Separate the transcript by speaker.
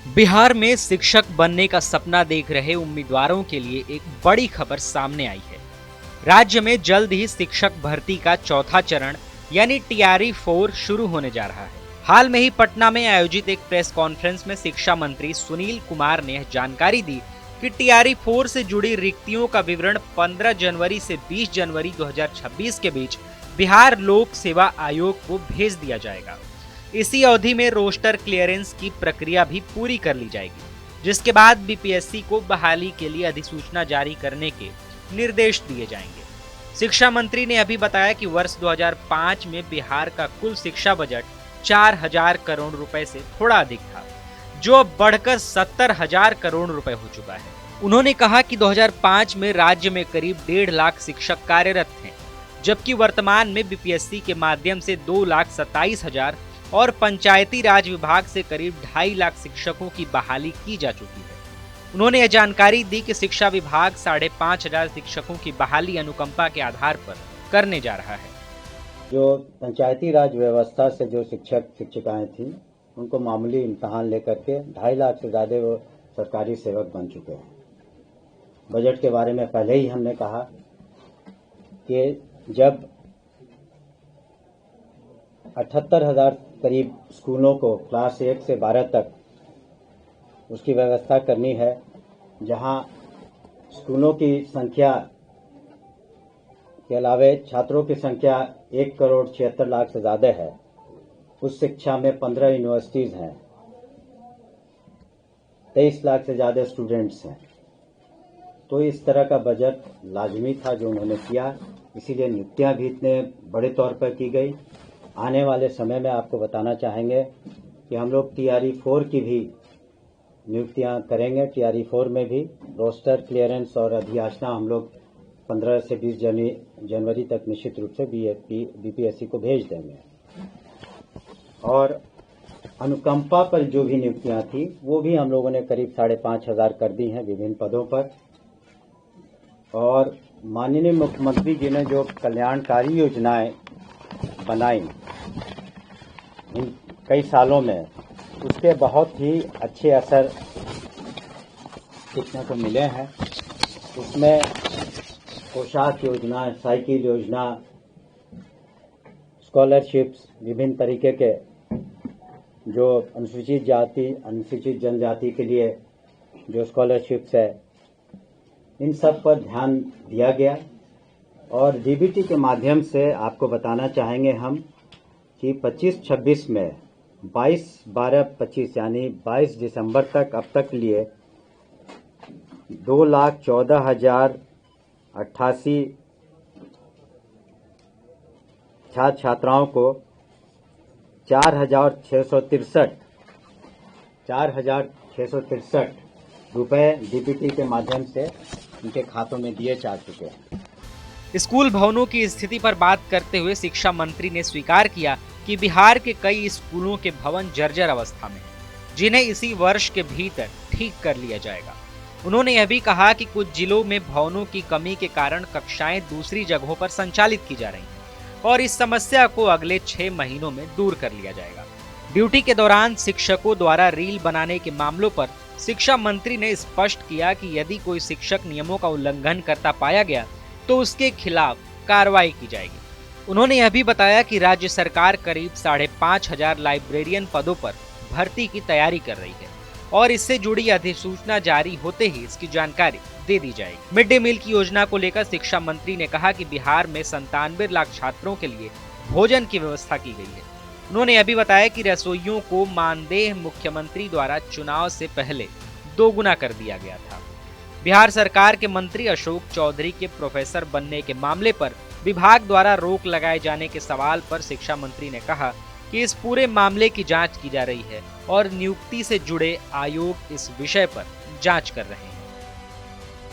Speaker 1: बिहार में शिक्षक बनने का सपना देख रहे उम्मीदवारों के लिए एक बड़ी खबर सामने आई है। राज्य में जल्द ही शिक्षक भर्ती का चौथा चरण यानी टीआरई 4 शुरू होने जा रहा है। हाल में ही पटना में आयोजित एक प्रेस कॉन्फ्रेंस में शिक्षा मंत्री सुनील कुमार ने जानकारी दी कि टीआरई 4 से जुड़ी रिक्तियों का विवरण 15 जनवरी से 20 जनवरी 2026 के बीच बिहार लोक सेवा आयोग को भेज दिया जाएगा। इसी अवधि में रोस्टर क्लियरेंस की प्रक्रिया भी पूरी कर ली जाएगी, जिसके बाद बीपीएससी को बहाली के लिए अधिसूचना जारी करने के निर्देश दिए जाएंगे। शिक्षा मंत्री ने अभी बताया कि वर्ष 2005 में बिहार का कुल शिक्षा बजट 4,000 करोड़ रुपए से थोड़ा अधिक था, जो अब बढ़कर 70,000 करोड़ रुपए हो चुका है। उन्होंने कहा कि 2005 में राज्य में करीब 1.5 लाख शिक्षक कार्यरत थे, जबकि वर्तमान में बीपीएससी के माध्यम से 2,27,000 और पंचायती राज विभाग से करीब 2.5 लाख शिक्षकों की बहाली की जा चुकी है। उन्होंने यह जानकारी दी कि शिक्षा विभाग 5,500 शिक्षकों की बहाली अनुकंपा के आधार पर करने जा रहा है।
Speaker 2: जो पंचायती राज व्यवस्था से जो शिक्षक शिक्षिकाएं थी, उनको मामूली इम्तहान लेकर के 2.5 लाख से ज्यादा वो सरकारी सेवक बन चुके हैं। बजट के बारे में पहले ही हमने कहा कि जब 78,000 करीब स्कूलों को क्लास 1 से 12 तक उसकी व्यवस्था करनी है, जहां स्कूलों की संख्या के अलावे छात्रों की संख्या 1,76,00,000 से ज्यादा है। उस शिक्षा में 15 यूनिवर्सिटीज हैं, 23 लाख से ज्यादा स्टूडेंट्स हैं। तो इस तरह का बजट लाजमी था जो उन्होंने किया, इसीलिए नियुक्तियां भी इतने बड़े तौर पर की गई। आने वाले समय में आपको बताना चाहेंगे कि हम लोग टीआरई 4 की भी नियुक्तियां करेंगे। टीआरई 4 में भी रोस्टर क्लियरेंस और अधियाचना हम लोग 15 से 20 जनवरी तक निश्चित रूप से बीपीएससी को भेज देंगे। और अनुकंपा पर जो भी नियुक्तियां थी वो भी हम लोगों ने करीब 5,500 कर दी हैं विभिन्न पदों पर। और माननीय मुख्यमंत्री जी ने जो कल्याणकारी योजनाएं बनाई इन कई सालों में, उसके बहुत ही अच्छे असर देखने को मिले हैं। उसमें पोशाक योजना, साइकिल योजना, स्कॉलरशिप्स, विभिन्न तरीके के जो अनुसूचित जाति अनुसूचित जनजाति के लिए जो स्कॉलरशिप्स है, इन सब पर ध्यान दिया गया। और डीबीटी के माध्यम से आपको बताना चाहेंगे हम कि 25-26 में 22-12-25 यानी 22 दिसंबर तक अब तक लिए 2,14,088 छात्र छात्राओं को 4,663 रुपए डीबीटी के माध्यम से उनके खातों में दिए जा चुके हैं।
Speaker 1: स्कूल भवनों की स्थिति पर बात करते हुए शिक्षा मंत्री ने स्वीकार किया कि बिहार के कई स्कूलों के भवन जर्जर अवस्था में हैं, जिन्हें इसी वर्ष के भीतर ठीक कर लिया जाएगा। उन्होंने यह भी कहा कि कुछ जिलों में भवनों की कमी के कारण कक्षाएं दूसरी जगहों पर संचालित की जा रही हैं और इस समस्या को अगले 6 महीनों में दूर कर लिया जाएगा। ड्यूटी के दौरान शिक्षकों द्वारा रील बनाने के मामलों पर शिक्षा मंत्री ने स्पष्ट किया कि यदि कोई शिक्षक नियमों का उल्लंघन करता पाया गया तो उसके खिलाफ कार्रवाई की जाएगी। उन्होंने यह भी बताया कि राज्य सरकार करीब 5,500 लाइब्रेरियन पदों पर भर्ती की तैयारी कर रही है और इससे जुड़ी अधिसूचना जारी होते ही इसकी जानकारी दे दी जाएगी। मिड डे मील की योजना को लेकर शिक्षा मंत्री ने कहा कि बिहार में 97 लाख छात्रों के लिए भोजन की व्यवस्था की गई है। उन्होंने यह भी बताया कि रसोइयों को मानदेय मुख्यमंत्री द्वारा चुनाव से पहले 2 गुना कर दिया गया था। बिहार सरकार के मंत्री अशोक चौधरी के प्रोफेसर बनने के मामले पर विभाग द्वारा रोक लगाए जाने के सवाल पर शिक्षा मंत्री ने कहा कि इस पूरे मामले की जांच की जा रही है और नियुक्ति से जुड़े आयोग इस विषय पर जांच कर रहे हैं।